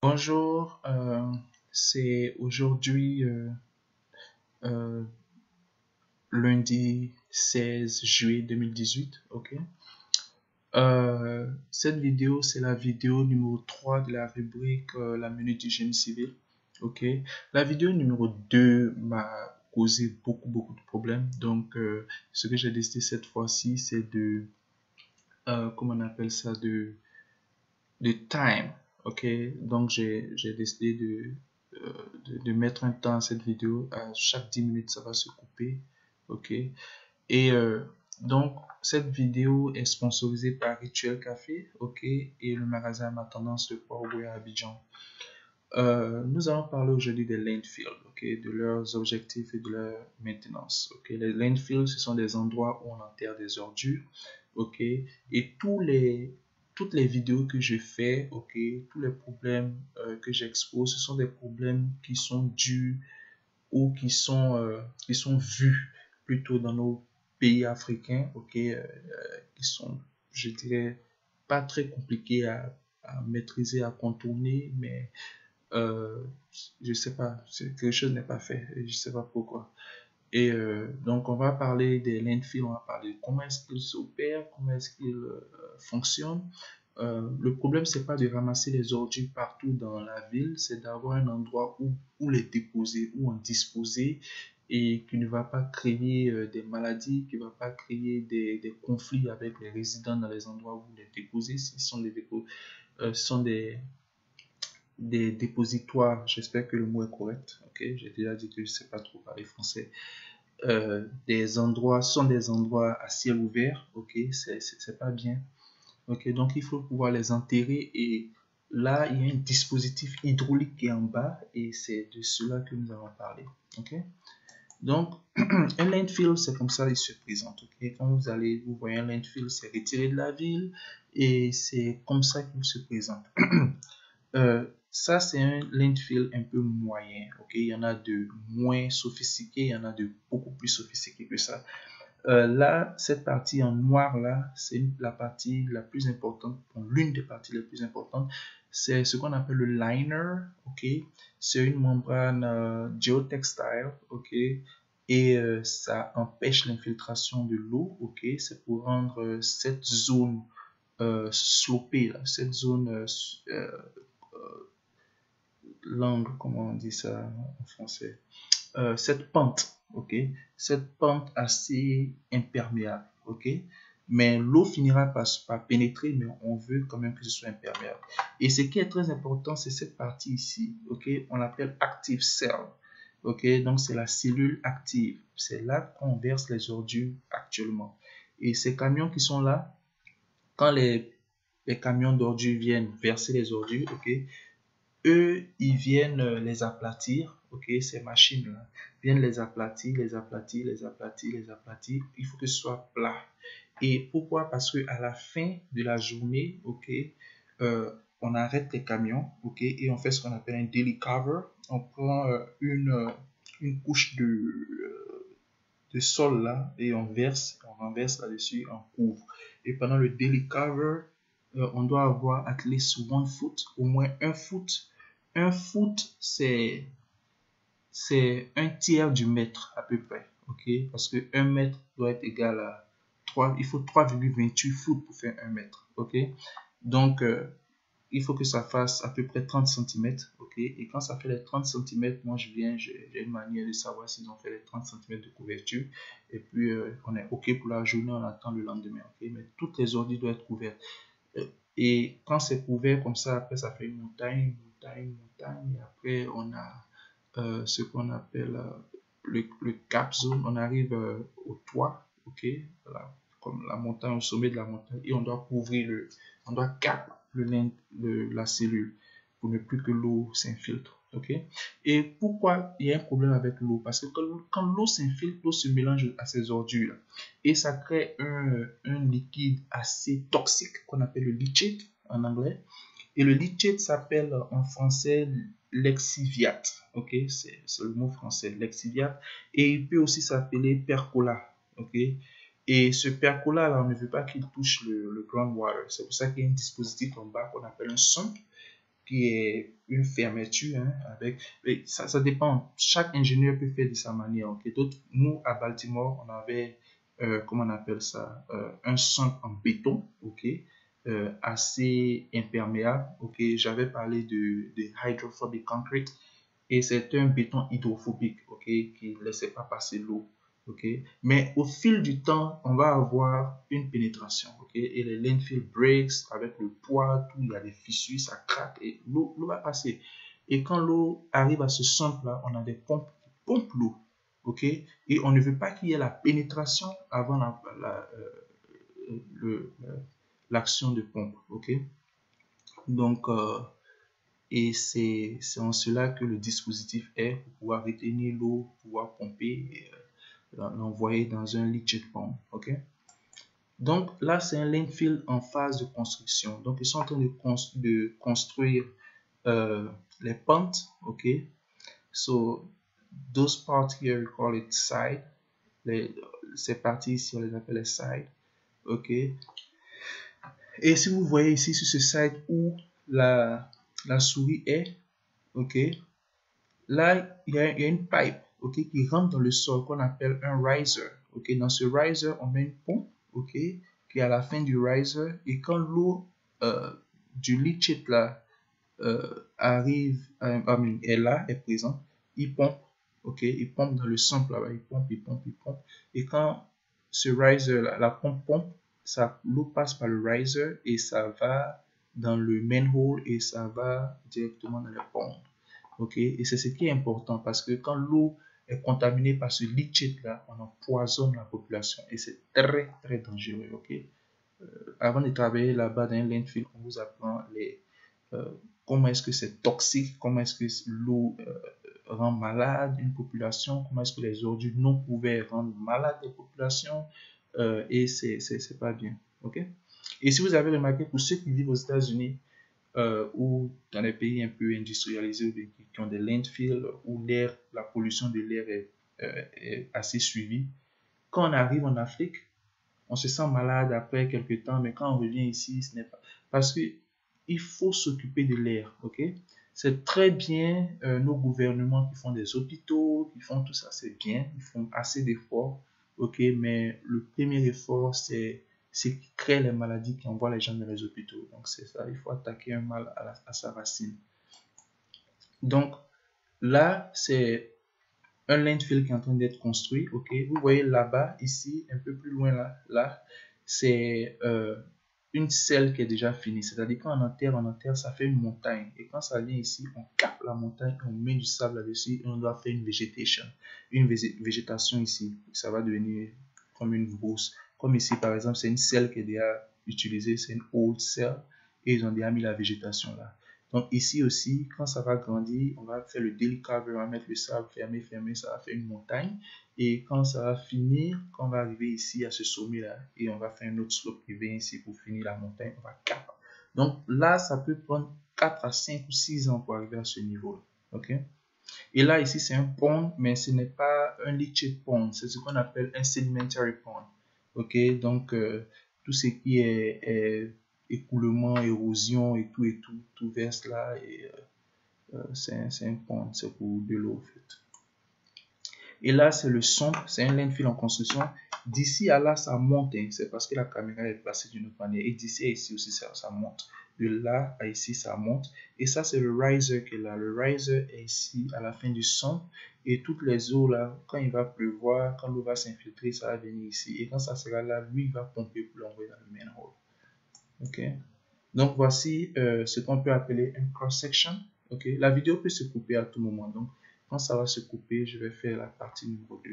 Bonjour, c'est aujourd'hui euh, lundi 16 juillet 2018, ok? Cette vidéo, c'est la vidéo numéro 3 de la rubrique La minute du génie civil, ok? La vidéo numéro 2 m'a causé beaucoup de problèmes, donc ce que j'ai décidé cette fois-ci, c'est comment on appelle ça, de time, ok? Donc j'ai décidé de mettre un temps à cette vidéo. À chaque 10 minutes, ça va se couper, ok? Et donc, cette vidéo est sponsorisée par Rituel Café, ok? Et le magasin à ma tendance de Port-au-Bouet à Abidjan. Nous allons parler aujourd'hui des landfills, ok? De leurs objectifs et de leur maintenance, ok? Les landfills, ce sont des endroits où on enterre des ordures, ok? Et toutes les vidéos que je fais, ok? Tous les problèmes que j'expose, ce sont des problèmes qui sont dus ou qui sont vus plutôt dans nos pays africains, ok? Qui sont, je dirais, pas très compliqués à maîtriser, à contourner, mais euh, je sais pas, quelque chose n'est pas fait, et je sais pas pourquoi. Et donc, on va parler des landfills, on va parler de comment est-ce qu'ils s'opèrent, comment est-ce qu'ils fonctionnent. Le problème, c'est pas de ramasser les ordures partout dans la ville, c'est d'avoir un endroit où les déposer, où en disposer et qui ne va pas créer des maladies, qui ne va pas créer des conflits avec les résidents dans les endroits où les déposer. Ce sont ce sont des dépositoires, j'espère que le mot est correct, ok, j'ai déjà dit que je ne sais pas trop parler français, des endroits, sont des endroits à ciel ouvert, ok, c'est pas bien, ok, donc il faut pouvoir les enterrer et là, il y a un dispositif hydraulique qui est en bas et c'est de cela que nous allons parler, ok. Donc, un landfill, c'est comme ça il se présente, ok. Quand vous voyez un landfill, c'est retiré de la ville et c'est comme ça qu'il se présente. Ça, c'est un landfill un peu moyen, ok? Il y en a de moins sophistiqués, il y en a de beaucoup plus sophistiqués que ça. Là, cette partie en noir, là, c'est la partie la plus importante, l'une des parties les plus importantes. C'est ce qu'on appelle le liner, ok? C'est une membrane géotextile, ok? Et ça empêche l'infiltration de l'eau, ok? C'est pour rendre cette zone slopée, là, cette zone l'angle, comment on dit ça en français, cette pente, ok, cette pente assez imperméable, ok, mais l'eau finira par pénétrer, mais on veut quand même que ce soit imperméable. Et ce qui est très important, c'est cette partie ici, ok, on l'appelle active cell, ok, donc c'est la cellule active, c'est là qu'on verse les ordures actuellement. Et ces camions qui sont là, quand les camions d'ordures viennent verser les ordures, ok, eux, ils viennent les aplatir, ok, ces machines-là viennent les aplatir, les aplatir, les aplatir, les aplatir. Il faut que ce soit plat. Et pourquoi? Parce que à la fin de la journée, ok, on arrête les camions, ok, et on fait ce qu'on appelle un daily cover. On prend une couche de sol là et on renverse là-dessus, on couvre. Et pendant le daily cover, on doit avoir at least 1 foot, au moins 1 foot. 1 foot, c'est un tiers du mètre à peu près, ok? Parce que 1 mètre doit être égal à 3, il faut 3,28 foot pour faire 1 mètre, ok? Donc, il faut que ça fasse à peu près 30 cm, ok? Et quand ça fait les 30 cm, moi je viens, j'ai une manière de savoir s'ils ont fait les 30 cm de couverture. Et puis, on est ok pour la journée, on attend le lendemain, ok? Mais toutes les ordures doivent être couvertes. Et quand c'est couvert comme ça, après ça fait une montagne, montagne, montagne. Et après, on a ce qu'on appelle le cap zone. On arrive au toit, ok? Voilà, comme la montagne, au sommet de la montagne. Et on doit couvrir on doit cap la cellule pour ne plus que l'eau s'infiltre, ok? Et pourquoi il y a un problème avec l'eau? Parce que quand l'eau s'infiltre, l'eau se mélange à ces ordures et ça crée un liquide assez toxique qu'on appelle le leachate en anglais. Et le leachate s'appelle en français l'exiviate. Ok, c'est le mot français, l'exiviate. Et il peut aussi s'appeler percola. Ok, et ce percola là, on ne veut pas qu'il touche le groundwater. C'est pour ça qu'il y a un dispositif en bas qu'on appelle un sump. qui est une fermeture, hein, mais ça dépend. Chaque ingénieur peut faire de sa manière. Ok. D'autres, nous, à Baltimore, on avait, comment on appelle ça, un centre en béton, ok, assez imperméable. Ok. J'avais parlé de hydrophobic concrete et c'est un béton hydrophobique, ok, qui ne laissait pas passer l'eau. Okay. Mais au fil du temps, on va avoir une pénétration. Okay. Et les landfill breaks, avec le poids, tout, il y a des fissures, ça craque et l'eau va passer. Et quand l'eau arrive à ce centre-là, on a des pompes qui pompent l'eau. Okay. Et on ne veut pas qu'il y ait la pénétration avant l'action de pompe. Okay. Donc, et c'est en cela que le dispositif est pour pouvoir retenir l'eau, pouvoir pomper et l'envoyer dans un leachate pond. Ok. Donc là, c'est un landfill en phase de construction. Donc ils sont en train de construire les pentes. Ok. So those parts here we call it side. Ces parties ici on les appelle les sides. Ok. Et si vous voyez ici sur ce side où la souris est, ok. Là il y a une pipe. Okay, qui rentre dans le sol qu'on appelle un riser. Okay, dans ce riser, on met une pompe, okay, qui est à la fin du riser. Et quand l'eau du leachate là arrive, est là, est présente, il pompe, okay, il pompe dans le sump là-bas, il pompe. Et quand ce riser là, la pompe, l'eau passe par le riser et ça va dans le manhole et ça va directement dans les ponts. Ok, et c'est ce qui est important parce que quand l'eau est contaminée par ce leachate là, on empoisonne la population et c'est très très dangereux. Ok, avant de travailler là-bas dans un landfill, on vous apprend comment est-ce que c'est toxique, comment est-ce que l'eau rend malade une population, comment est-ce que les ordures non couvertes rendent malade les populations et c'est pas bien. Ok, et si vous avez remarqué, pour ceux qui vivent aux États-Unis, ou dans les pays un peu industrialisés qui ont des landfills où la pollution de l'air est assez suivie. Quand on arrive en Afrique, on se sent malade après quelques temps, mais quand on revient ici, ce n'est pas. Parce que il faut s'occuper de l'air, ok? C'est très bien nos gouvernements qui font des hôpitaux, qui font tout ça, c'est bien, ils font assez d'efforts, ok? Mais le premier effort, c'est ce qui crée les maladies qui envoient les gens dans les hôpitaux. Donc c'est ça, il faut attaquer un mal à sa racine. Donc là, c'est un landfill qui est en train d'être construit, ok? Vous voyez là-bas, ici, un peu plus loin là, c'est une selle qui est déjà finie. C'est-à-dire quand on enterre, ça fait une montagne. Et quand ça vient ici, on capte la montagne, on met du sable là-dessus et on doit faire une végétation ici. Ça va devenir comme une brousse. Comme ici, par exemple, c'est une selle qui est déjà utilisée, c'est une old cell et ils ont déjà mis la végétation là. Donc ici aussi, quand ça va grandir, on va faire le daily cover, on va mettre le sable, fermer, ça va faire une montagne. Et quand ça va finir, quand on va arriver ici à ce sommet-là, et on va faire un autre slope qui vient ici pour finir la montagne, on va cap. Donc là, ça peut prendre 4 à 5 ou 6 ans pour arriver à ce niveau-là. Ok? Et là, ici, c'est un pond, mais ce n'est pas un leachate pond, c'est ce qu'on appelle un sedimentary pond. Ok? Donc, tout ce qui est écoulement, érosion et tout verse là et c'est un pond, c'est pour de l'eau en fait. Et là c'est le sump, c'est un landfill en construction. D'ici à là ça monte, hein, c'est parce que la caméra est placée d'une autre manière. Et d'ici à ici aussi ça monte. De là à ici ça monte. Et ça c'est le riser qui est là. Le riser est ici à la fin du sump. Et toutes les eaux là, quand il va pleuvoir, quand l'eau va s'infiltrer, ça va venir ici. Et quand ça sera là, lui il va pomper pour l'envoyer dans le manhole. Ok. Donc voici ce qu'on peut appeler un cross-section. Ok. La vidéo peut se couper à tout moment. Donc quand ça va se couper, je vais faire la partie numéro 2.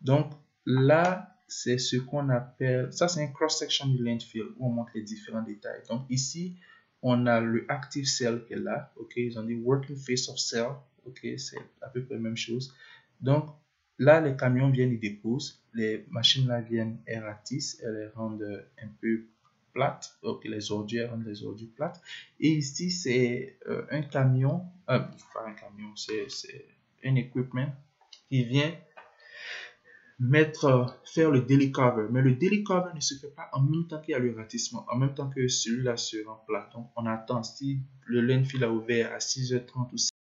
Donc là, c'est ce qu'on appelle, ça c'est un cross-section du landfill où on montre les différents détails. Donc ici, on a le active cell qui est là. Ok. Ils ont dit working face of cell. Ok. C'est à peu près la même chose. Donc là, les camions viennent et déposent. Les machines là viennent et ratissent. Elles les rendent un peu plates, donc les ordures rendent les ordures plates. Et ici, c'est un camion, pas un camion, c'est un equipment qui vient faire le daily cover. Mais le daily cover ne se fait pas en même temps qu'il y a le ratissement, en même temps que celui-là se remplit. Donc, on attend. Si le landfill a ouvert à 6h30 ou